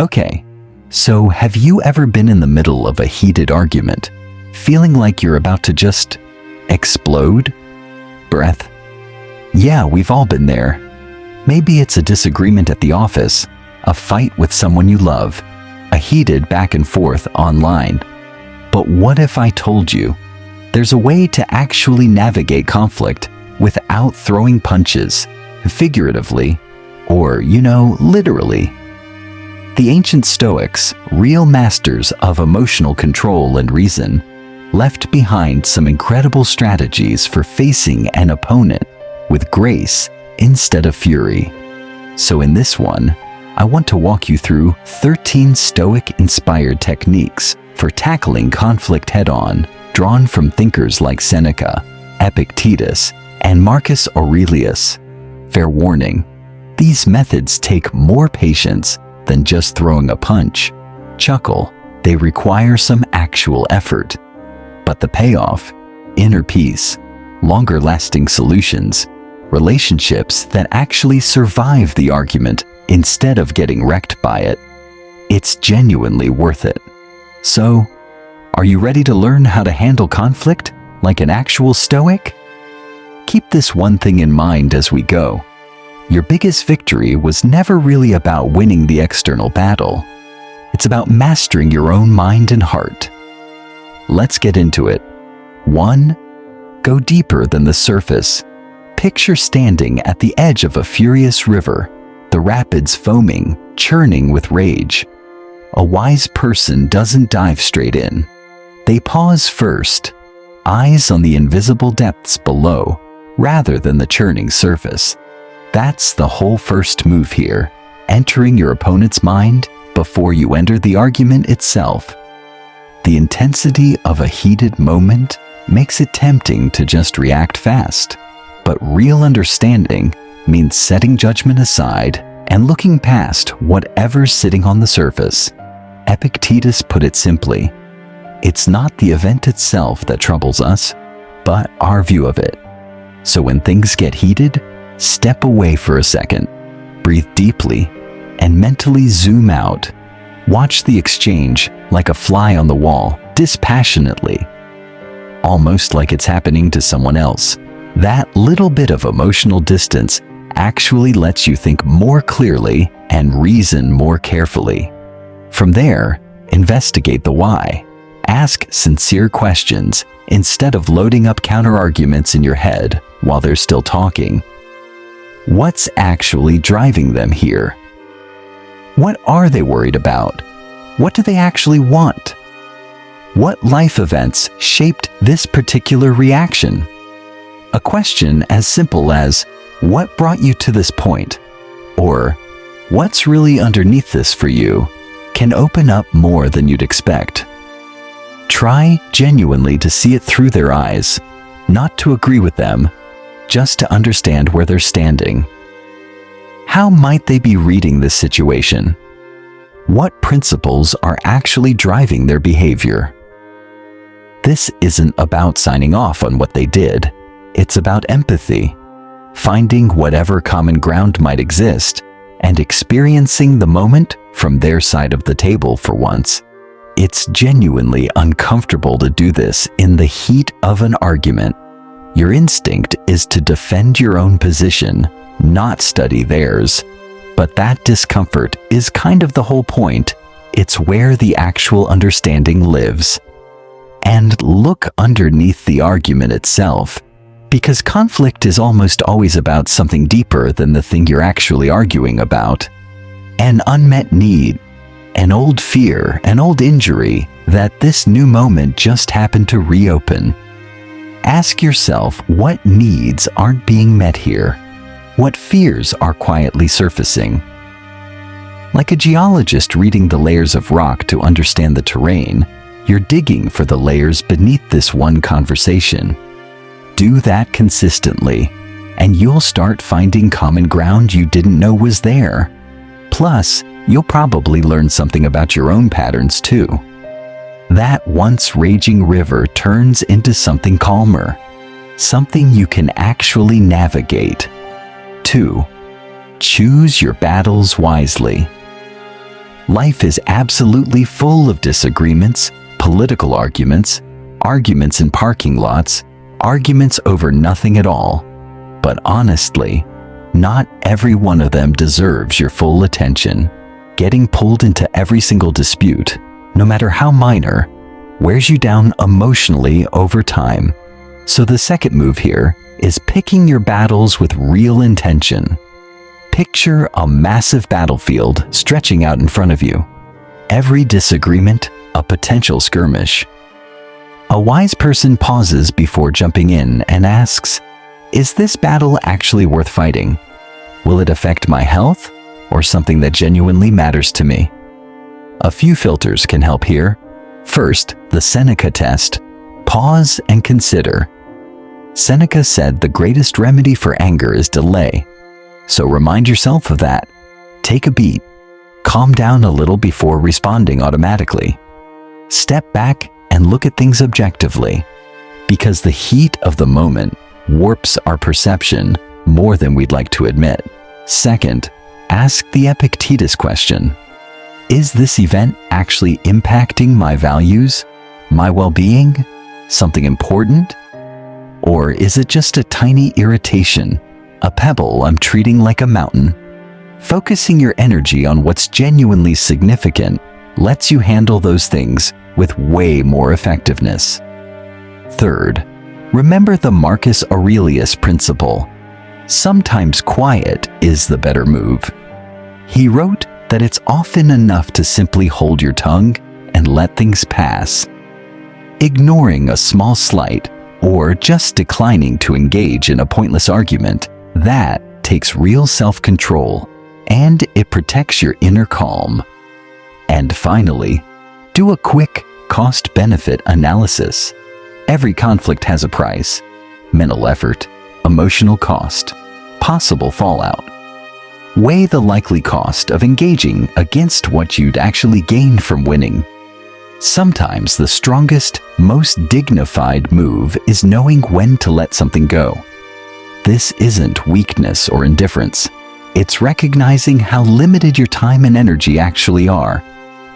Okay, so have you ever been in the middle of a heated argument, feeling like you're about to just explode? Breath. Yeah, we've all been there. Maybe it's a disagreement at the office, a fight with someone you love, a heated back and forth online. But what if I told you there's a way to actually navigate conflict without throwing punches, figuratively, or, literally? The ancient Stoics, real masters of emotional control and reason, left behind some incredible strategies for facing an opponent with grace instead of fury. So in this one, I want to walk you through 13 Stoic-inspired techniques for tackling conflict head-on, drawn from thinkers like Seneca, Epictetus, and Marcus Aurelius. Fair warning, these methods take more patience than just throwing a punch. Chuckle, they require some actual effort. But the payoff, inner peace, longer-lasting solutions, relationships that actually survive the argument instead of getting wrecked by it. It's genuinely worth it. So, are you ready to learn how to handle conflict like an actual Stoic? Keep this one thing in mind as we go. Your biggest victory was never really about winning the external battle. It's about mastering your own mind and heart. Let's get into it. 1. Go deeper than the surface. Picture standing at the edge of a furious river, the rapids foaming, churning with rage. A wise person doesn't dive straight in. They pause first, eyes on the invisible depths below, rather than the churning surface. That's the whole first move here, entering your opponent's mind before you enter the argument itself. The intensity of a heated moment makes it tempting to just react fast, but real understanding means setting judgment aside and looking past whatever's sitting on the surface. Epictetus put it simply, it's not the event itself that troubles us, but our view of it. So when things get heated, step away for a second, breathe deeply, and mentally zoom out. Watch the exchange like a fly on the wall, dispassionately, almost like it's happening to someone else. That little bit of emotional distance actually lets you think more clearly and reason more carefully. From there, investigate the why. Ask sincere questions instead of loading up counter-arguments in your head while they're still talking. What's actually driving them here? What are they worried about? What do they actually want? What life events shaped this particular reaction? A question as simple as, what brought you to this point? Or, what's really underneath this for you? Can open up more than you'd expect. Try genuinely to see it through their eyes, not to agree with them, just to understand where they're standing. How might they be reading this situation? What principles are actually driving their behavior? This isn't about signing off on what they did. It's about empathy, finding whatever common ground might exist, and experiencing the moment from their side of the table for once. It's genuinely uncomfortable to do this in the heat of an argument. Your instinct is to defend your own position, not study theirs. But that discomfort is kind of the whole point. It's where the actual understanding lives. And look underneath the argument itself, because conflict is almost always about something deeper than the thing you're actually arguing about. An unmet need, an old fear, an old injury that this new moment just happened to reopen. Ask yourself what needs aren't being met here. What fears are quietly surfacing? Like a geologist reading the layers of rock to understand the terrain, you're digging for the layers beneath this one conversation. Do that consistently, and you'll start finding common ground you didn't know was there. Plus, you'll probably learn something about your own patterns too. That once raging river turns into something calmer, something you can actually navigate. 2. Choose your battles wisely. Life is absolutely full of disagreements, political arguments, arguments in parking lots, arguments over nothing at all. But honestly, not every one of them deserves your full attention. Getting pulled into every single dispute, no matter how minor, wears you down emotionally over time. So the second move here is picking your battles with real intention. Picture a massive battlefield stretching out in front of you. Every disagreement, a potential skirmish. A wise person pauses before jumping in and asks, is this battle actually worth fighting? Will it affect my health or something that genuinely matters to me? A few filters can help here. First, the Seneca test. Pause and consider. Seneca said the greatest remedy for anger is delay. So remind yourself of that. Take a beat. Calm down a little before responding automatically. Step back and look at things objectively, because the heat of the moment warps our perception more than we'd like to admit. Second, ask the Epictetus question. Is this event actually impacting my values, my well-being, something important? Or is it just a tiny irritation, a pebble I'm treating like a mountain? Focusing your energy on what's genuinely significant lets you handle those things with way more effectiveness. Third, remember the Marcus Aurelius principle. Sometimes quiet is the better move. He wrote that it's often enough to simply hold your tongue and let things pass. Ignoring a small slight or just declining to engage in a pointless argument, that takes real self-control, and it protects your inner calm. And finally, do a quick cost-benefit analysis. Every conflict has a price: mental effort, emotional cost, possible fallout. Weigh the likely cost of engaging against what you'd actually gain from winning. Sometimes the strongest, most dignified move is knowing when to let something go. This isn't weakness or indifference. It's recognizing how limited your time and energy actually are,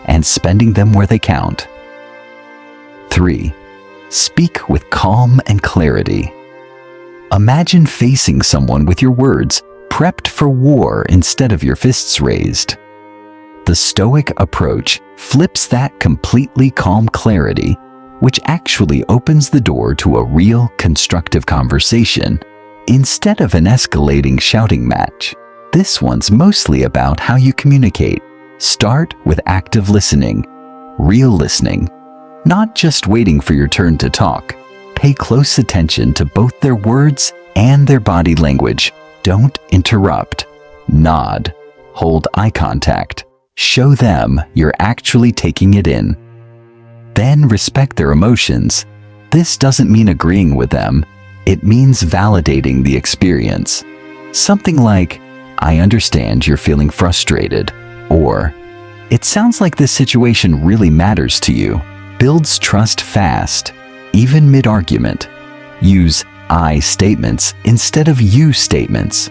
and spending them where they count. 3. Speak with calm and clarity. Imagine facing someone with your words prepped for war instead of your fists raised. The Stoic approach flips that completely calm clarity, which actually opens the door to a real, constructive conversation instead of an escalating shouting match. This one's mostly about how you communicate. Start with active listening, real listening, not just waiting for your turn to talk. Pay close attention to both their words and their body language. Don't interrupt. Nod. Hold eye contact. Show them you're actually taking it in. Then respect their emotions. This doesn't mean agreeing with them. It means validating the experience. Something like, I understand you're feeling frustrated, or it sounds like this situation really matters to you. Builds trust fast, even mid-argument. Use I statements instead of you statements.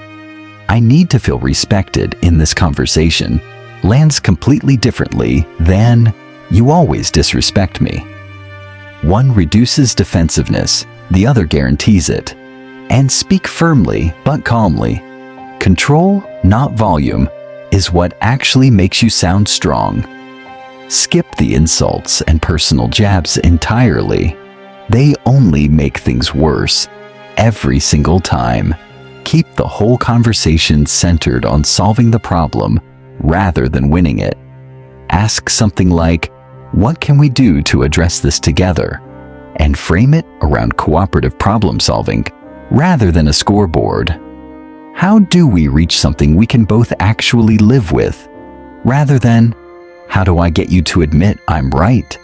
I need to feel respected in this conversation lands completely differently than you always disrespect me. One reduces defensiveness, the other guarantees it. And speak firmly but calmly. Control, not volume, is what actually makes you sound strong. Skip the insults and personal jabs entirely. They only make things worse every single time. Keep the whole conversation centered on solving the problem rather than winning it. Ask something like, what can we do to address this together? And frame it around cooperative problem solving rather than a scoreboard. How do we reach something we can both actually live with? Rather than, how do I get you to admit I'm right?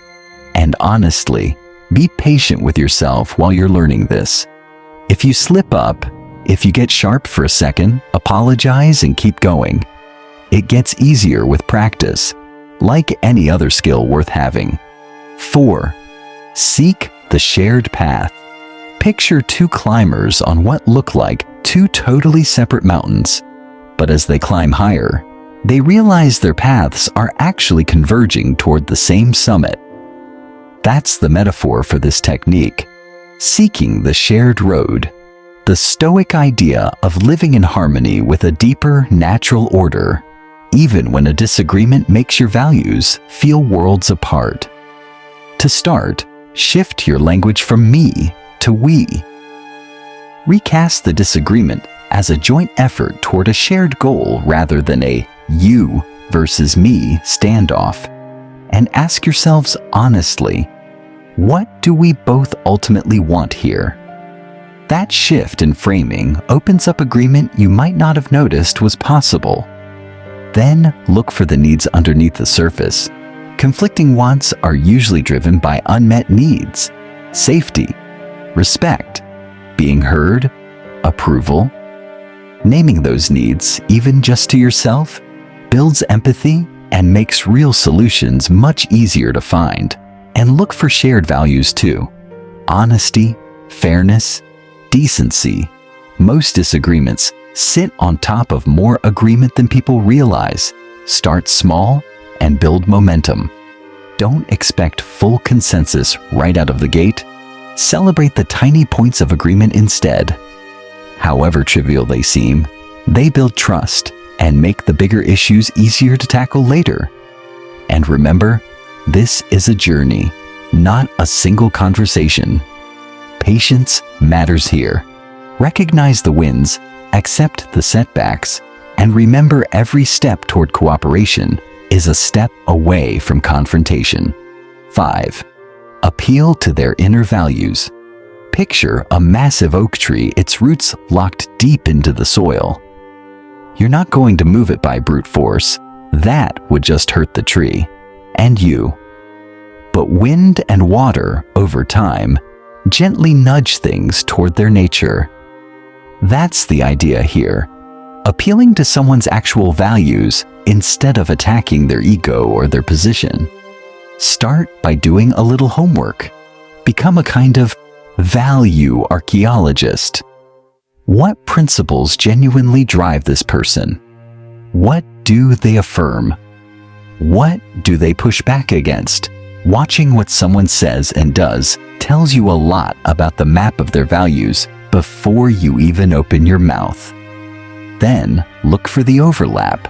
And honestly, be patient with yourself while you're learning this. If you slip up, if you get sharp for a second, apologize and keep going. It gets easier with practice, like any other skill worth having. 4. Seek the shared path. Picture two climbers on what look like two totally separate mountains, but as they climb higher, they realize their paths are actually converging toward the same summit. That's the metaphor for this technique, seeking the shared road. The Stoic idea of living in harmony with a deeper, natural order, even when a disagreement makes your values feel worlds apart. To start, shift your language from me to we. Recast the disagreement as a joint effort toward a shared goal rather than a you versus me standoff, and ask yourselves honestly, what do we both ultimately want here? That shift in framing opens up agreement you might not have noticed was possible. Then look for the needs underneath the surface. Conflicting wants are usually driven by unmet needs: safety, respect, being heard, approval. Naming those needs, even just to yourself, builds empathy and makes real solutions much easier to find. And look for shared values too: honesty, fairness, decency. Most disagreements sit on top of more agreement than people realize. Start small and build momentum. Don't expect full consensus right out of the gate. Celebrate the tiny points of agreement instead. However trivial they seem, they build trust and make the bigger issues easier to tackle later. And remember, this is a journey, not a single conversation. Patience matters here. Recognize the wins, accept the setbacks, and remember every step toward cooperation is a step away from confrontation. 5. Appeal to their inner values. Picture a massive oak tree, its roots locked deep into the soil. You're not going to move it by brute force. That would just hurt the tree and you. But wind and water, over time, gently nudge things toward their nature. That's the idea here. Appealing to someone's actual values instead of attacking their ego or their position. Start by doing a little homework. Become a kind of value archaeologist. What principles genuinely drive this person? What do they affirm? What do they push back against? Watching what someone says and does tells you a lot about the map of their values before you even open your mouth. Then look for the overlap.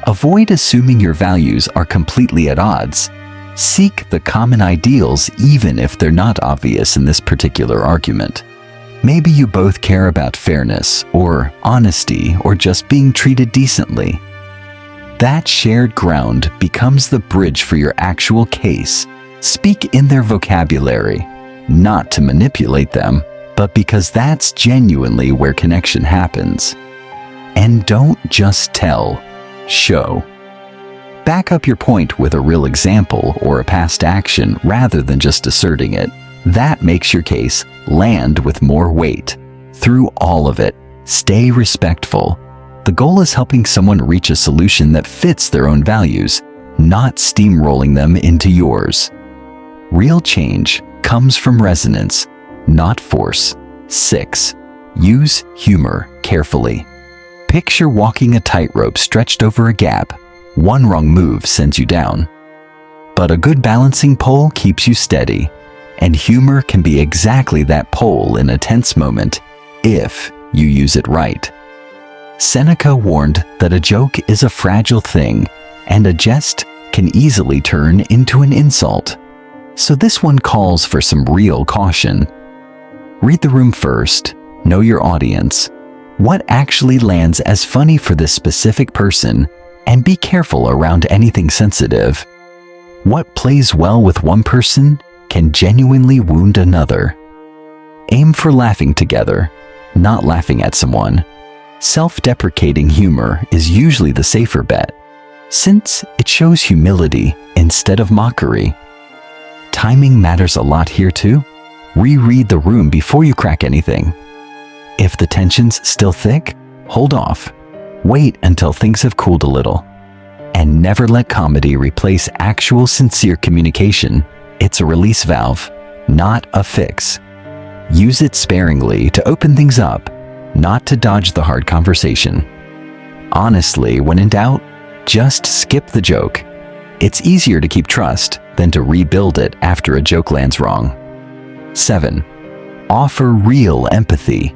Avoid assuming your values are completely at odds. Seek the common ideals even if they're not obvious in this particular argument. Maybe you both care about fairness or honesty or just being treated decently. That shared ground becomes the bridge for your actual case. Speak in their vocabulary, not to manipulate them, but because that's genuinely where connection happens. And don't just tell, show. Back up your point with a real example or a past action rather than just asserting it. That makes your case land with more weight. Through all of it, stay respectful. The goal is helping someone reach a solution that fits their own values, not steamrolling them into yours. Real change comes from resonance, not force. 6. Use humor carefully. Picture walking a tightrope stretched over a gap. One wrong move sends you down. But a good balancing pole keeps you steady. And humor can be exactly that pole in a tense moment, if you use it right. Seneca warned that a joke is a fragile thing, and a jest can easily turn into an insult. So this one calls for some real caution. Read the room first, know your audience. What actually lands as funny for this specific person, and be careful around anything sensitive. What plays well with one person can genuinely wound another. Aim for laughing together, not laughing at someone. Self-deprecating humor is usually the safer bet, since it shows humility instead of mockery. Timing matters a lot here too. Reread the room before you crack anything. If the tension's still thick, hold off. Wait until things have cooled a little. And never let comedy replace actual sincere communication. It's a release valve, not a fix. Use it sparingly to open things up, not to dodge the hard conversation. Honestly, when in doubt, Just skip the joke. It's easier to keep trust than to rebuild it after a joke lands wrong. 7. Offer real empathy.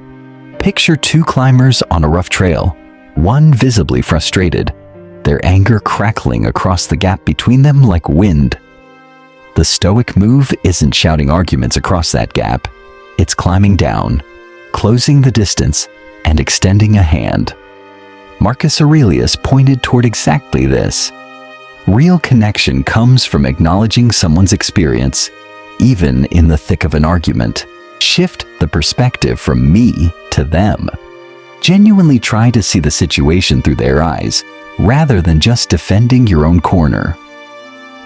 Picture two climbers on a rough trail, one visibly frustrated, their anger crackling across the gap between them like wind. The Stoic move isn't shouting arguments across that gap. It's climbing down, closing the distance, and extending a hand. Marcus Aurelius pointed toward exactly this. Real connection comes from acknowledging someone's experience, even in the thick of an argument. Shift the perspective from me to them. Genuinely try to see the situation through their eyes, rather than just defending your own corner.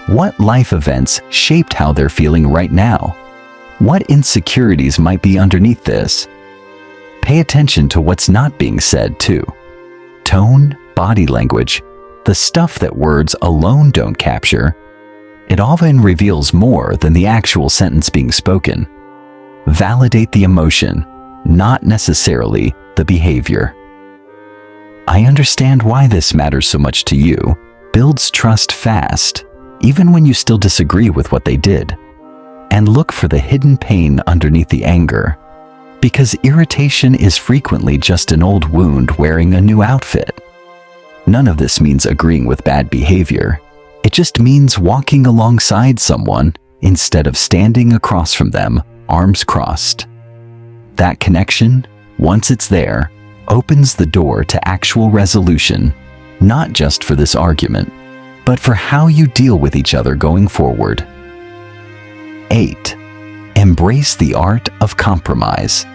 What life events shaped how they're feeling right now? What insecurities might be underneath this? Pay attention to what's not being said, too. Tone, body language, the stuff that words alone don't capture. It often reveals more than the actual sentence being spoken. Validate the emotion, not necessarily the behavior. I understand why this matters so much to you. Builds trust fast, even when you still disagree with what they did. And look for the hidden pain underneath the anger, because irritation is frequently just an old wound wearing a new outfit. None of this means agreeing with bad behavior. It just means walking alongside someone instead of standing across from them, arms crossed. That connection, once it's there, opens the door to actual resolution, not just for this argument, but for how you deal with each other going forward. 8. Embrace the art of compromise.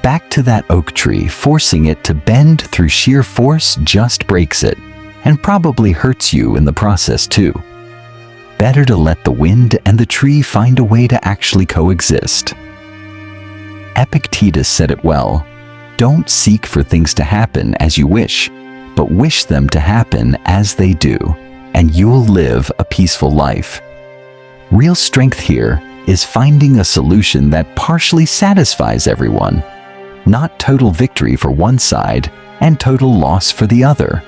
Back to that oak tree, forcing it to bend through sheer force just breaks it, and probably hurts you in the process too. Better to let the wind and the tree find a way to actually coexist. Epictetus said it well. Don't seek for things to happen as you wish, but wish them to happen as they do, and you'll live a peaceful life. Real strength here is finding a solution that partially satisfies everyone, not total victory for one side and total loss for the other.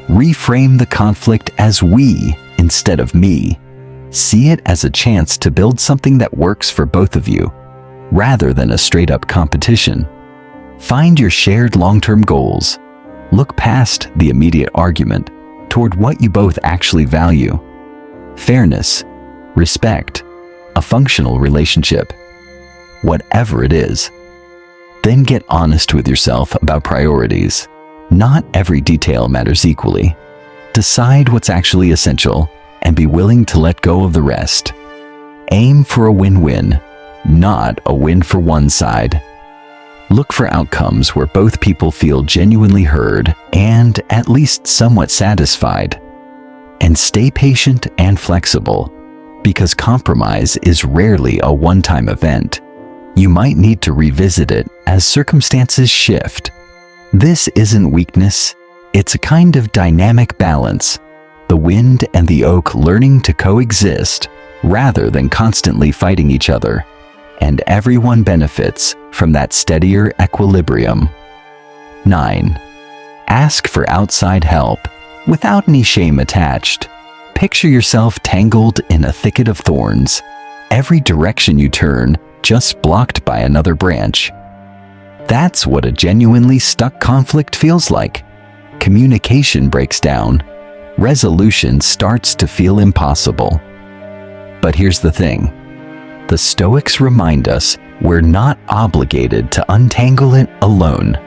Reframe the conflict as we instead of me. See it as a chance to build something that works for both of you, rather than a straight-up competition. Find your shared long-term goals. Look past the immediate argument toward what you both actually value. Fairness, respect, a functional relationship, whatever it is. Then get honest with yourself about priorities. Not every detail matters equally. Decide what's actually essential and be willing to let go of the rest. Aim for a win-win, not a win for one side. Look for outcomes where both people feel genuinely heard and at least somewhat satisfied. And stay patient and flexible, because compromise is rarely a one-time event. You might need to revisit it as circumstances shift. This isn't weakness, it's a kind of dynamic balance. The wind and the oak learning to coexist rather than constantly fighting each other. And everyone benefits from that steadier equilibrium. 9. Ask for outside help without any shame attached. Picture yourself tangled in a thicket of thorns. Every direction you turn, just blocked by another branch. That's what a genuinely stuck conflict feels like. Communication breaks down. Resolution starts to feel impossible. But here's the thing. The Stoics remind us we're not obligated to untangle it alone.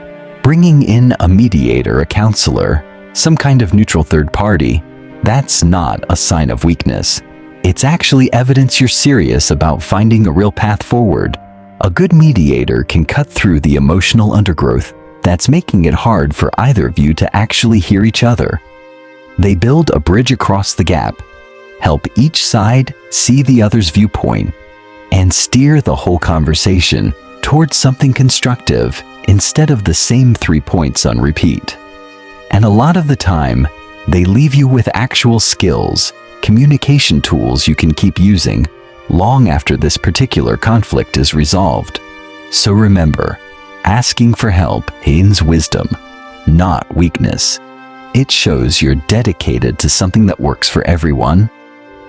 Bringing in a mediator, a counselor, some kind of neutral third party, that's not a sign of weakness. It's actually evidence you're serious about finding a real path forward. A good mediator can cut through the emotional undergrowth that's making it hard for either of you to actually hear each other. They build a bridge across the gap, help each side see the other's viewpoint, and steer the whole conversation towards something constructive instead of the same 3 points on repeat. And a lot of the time, they leave you with actual skills, communication tools you can keep using long after this particular conflict is resolved. So remember, asking for help means wisdom, not weakness. it shows you're dedicated to something that works for everyone,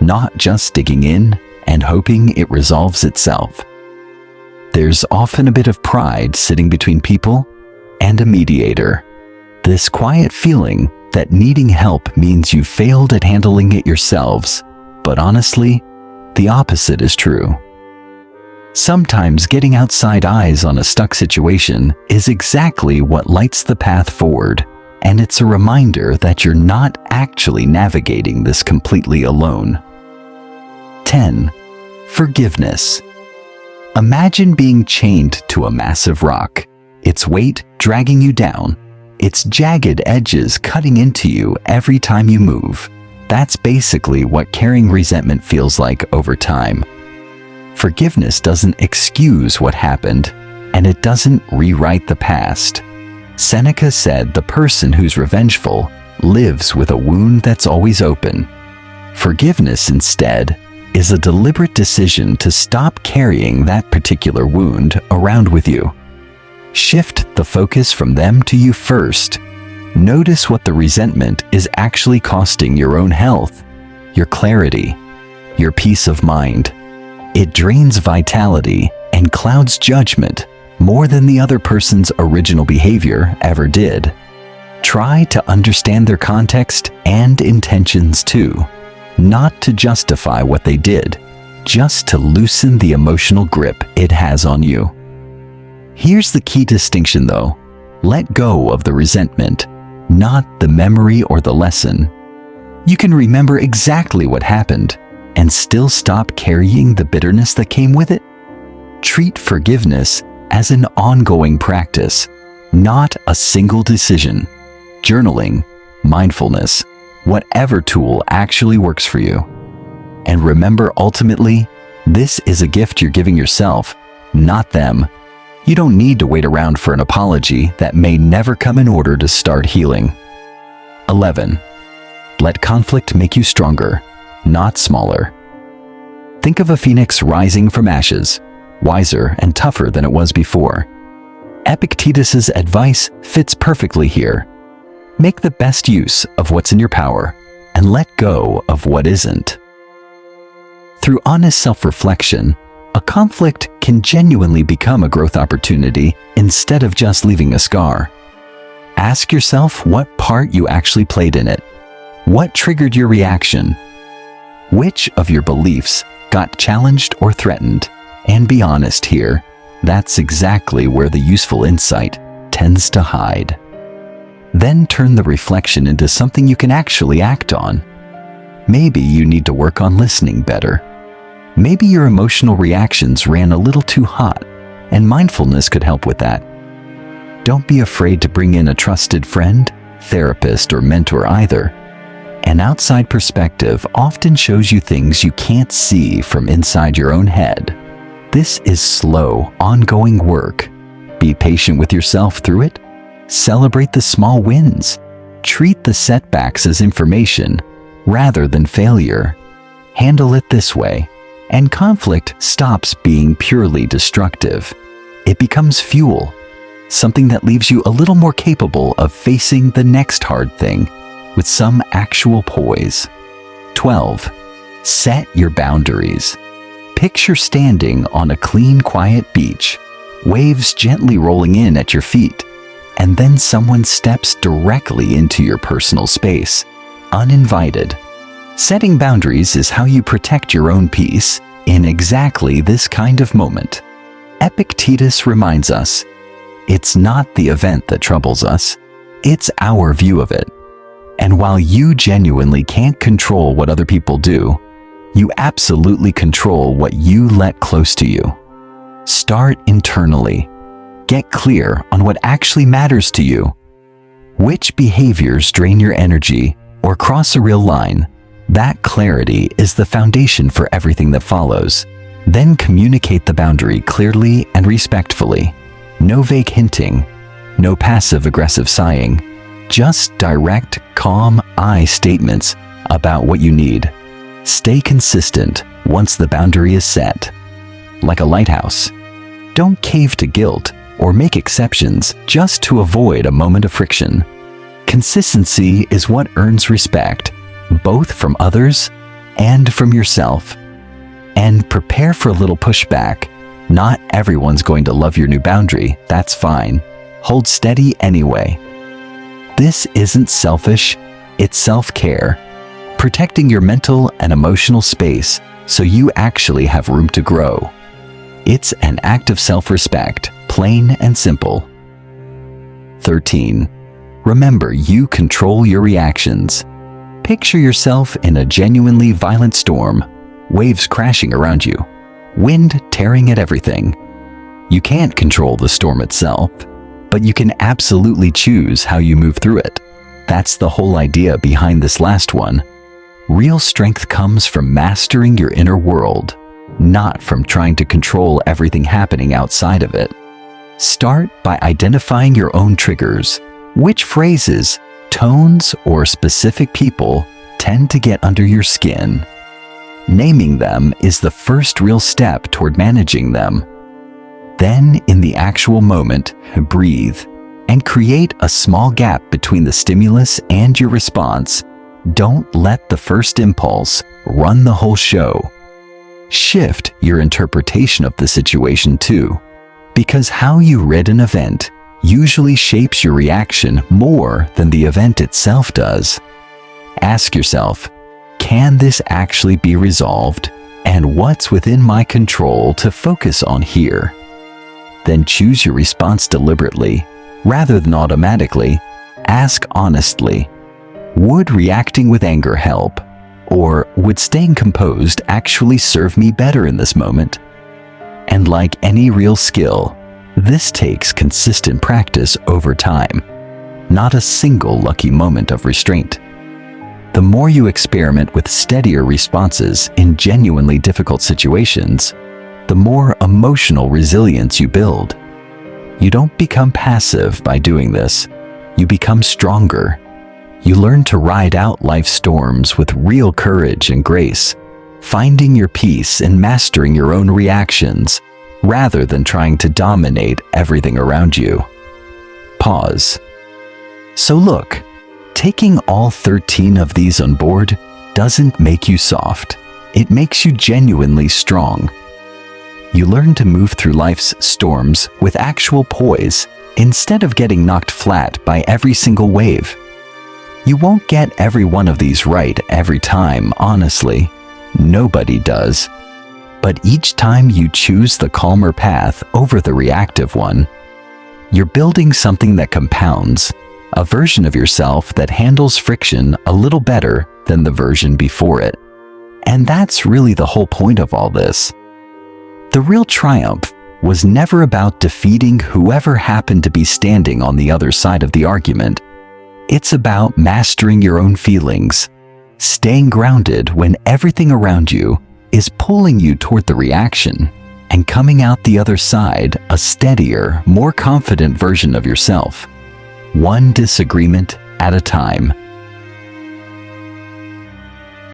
not just digging in and hoping it resolves itself. There's often a bit of pride sitting between people and a mediator. This quiet feeling that needing help means you failed at handling it yourselves, but honestly, the opposite is true. Sometimes getting outside eyes on a stuck situation is exactly what lights the path forward, and it's a reminder that you're not actually navigating this completely alone. 10. Forgiveness. Imagine being chained to a massive rock, its weight dragging you down, its jagged edges cutting into you every time you move. That's basically what carrying resentment feels like over time. Forgiveness doesn't excuse what happened, and it doesn't rewrite the past. Seneca said the person who's revengeful lives with a wound that's always open. Forgiveness, instead, is a deliberate decision to stop carrying that particular wound around with you. Shift the focus from them to you first. Notice what the resentment is actually costing your own health, your clarity, your peace of mind. It drains vitality and clouds judgment more than the other person's original behavior ever did. Try to understand their context and intentions too, not to justify what they did, just to loosen the emotional grip it has on you. Here's the key distinction though. Let go of the resentment, not the memory or the lesson. You can remember exactly what happened and still stop carrying the bitterness that came with it. Treat forgiveness as an ongoing practice, not a single decision. Journaling, mindfulness, whatever tool actually works for you. And remember, ultimately, this is a gift you're giving yourself, not them. You don't need to wait around for an apology that may never come in order to start healing. 11. Let conflict make you stronger, not smaller. Think of a phoenix rising from ashes, wiser and tougher than it was before. Epictetus's advice fits perfectly here. Make the best use of what's in your power and let go of what isn't. Through honest self-reflection, a conflict can genuinely become a growth opportunity instead of just leaving a scar. Ask yourself what part you actually played in it. What triggered your reaction? Which of your beliefs got challenged or threatened? And be honest here, that's exactly where the useful insight tends to hide. Then turn the reflection into something you can actually act on. Maybe you need to work on listening better. Maybe your emotional reactions ran a little too hot, and mindfulness could help with that. Don't be afraid to bring in a trusted friend, therapist, or mentor either. An outside perspective often shows you things you can't see from inside your own head. This is slow, ongoing work. Be patient with yourself through it. Celebrate the small wins. Treat the setbacks as information rather than failure. Handle it this way, and conflict stops being purely destructive. It becomes fuel, something that leaves you a little more capable of facing the next hard thing with some actual poise. 12. Set your boundaries. Picture standing on a clean, quiet beach, waves gently rolling in at your feet, and then someone steps directly into your personal space, uninvited. Setting boundaries is how you protect your own peace in exactly this kind of moment. Epictetus reminds us, it's not the event that troubles us, it's our view of it. And while you genuinely can't control what other people do, you absolutely control what you let close to you. Start internally. Get clear on what actually matters to you. Which behaviors drain your energy or cross a real line? That clarity is the foundation for everything that follows. Then communicate the boundary clearly and respectfully. No vague hinting, no passive-aggressive sighing. Just direct, calm I statements about what you need. Stay consistent once the boundary is set. Like a lighthouse. Don't cave to guilt or make exceptions just to avoid a moment of friction. Consistency is what earns respect, both from others and from yourself. And prepare for a little pushback. Not everyone's going to love your new boundary, that's fine. Hold steady anyway. This isn't selfish, it's self-care. Protecting your mental and emotional space so you actually have room to grow. It's an act of self-respect, plain and simple. 13. Remember, you control your reactions. Picture yourself in a genuinely violent storm, waves crashing around you, wind tearing at everything. You can't control the storm itself, but you can absolutely choose how you move through it. That's the whole idea behind this last one. Real strength comes from mastering your inner world, not from trying to control everything happening outside of it. Start by identifying your own triggers. Which phrases, tones, or specific people tend to get under your skin? Naming them is the first real step toward managing them. Then, in the actual moment, breathe and create a small gap between the stimulus and your response. Don't let the first impulse run the whole show. Shift your interpretation of the situation too, because how you read an event usually shapes your reaction more than the event itself does. Ask yourself, can this actually be resolved? And what's within my control to focus on here? Then choose your response deliberately, rather than automatically. Ask honestly, would reacting with anger help? Or would staying composed actually serve me better in this moment? And like any real skill, this takes consistent practice over time, not a single lucky moment of restraint. The more you experiment with steadier responses in genuinely difficult situations, the more emotional resilience you build. You don't become passive by doing this. You become stronger. You learn to ride out life's storms with real courage and grace, finding your peace and mastering your own reactions, rather than trying to dominate everything around you. Pause. So look, taking all 13 of these on board doesn't make you soft. It makes you genuinely strong. You learn to move through life's storms with actual poise instead of getting knocked flat by every single wave. You won't get every one of these right every time, honestly. Nobody does. But each time you choose the calmer path over the reactive one, you're building something that compounds, a version of yourself that handles friction a little better than the version before it. And that's really the whole point of all this. The real triumph was never about defeating whoever happened to be standing on the other side of the argument. It's about mastering your own feelings, staying grounded when everything around you is pulling you toward the reaction, and coming out the other side a steadier, more confident version of yourself, one disagreement at a time.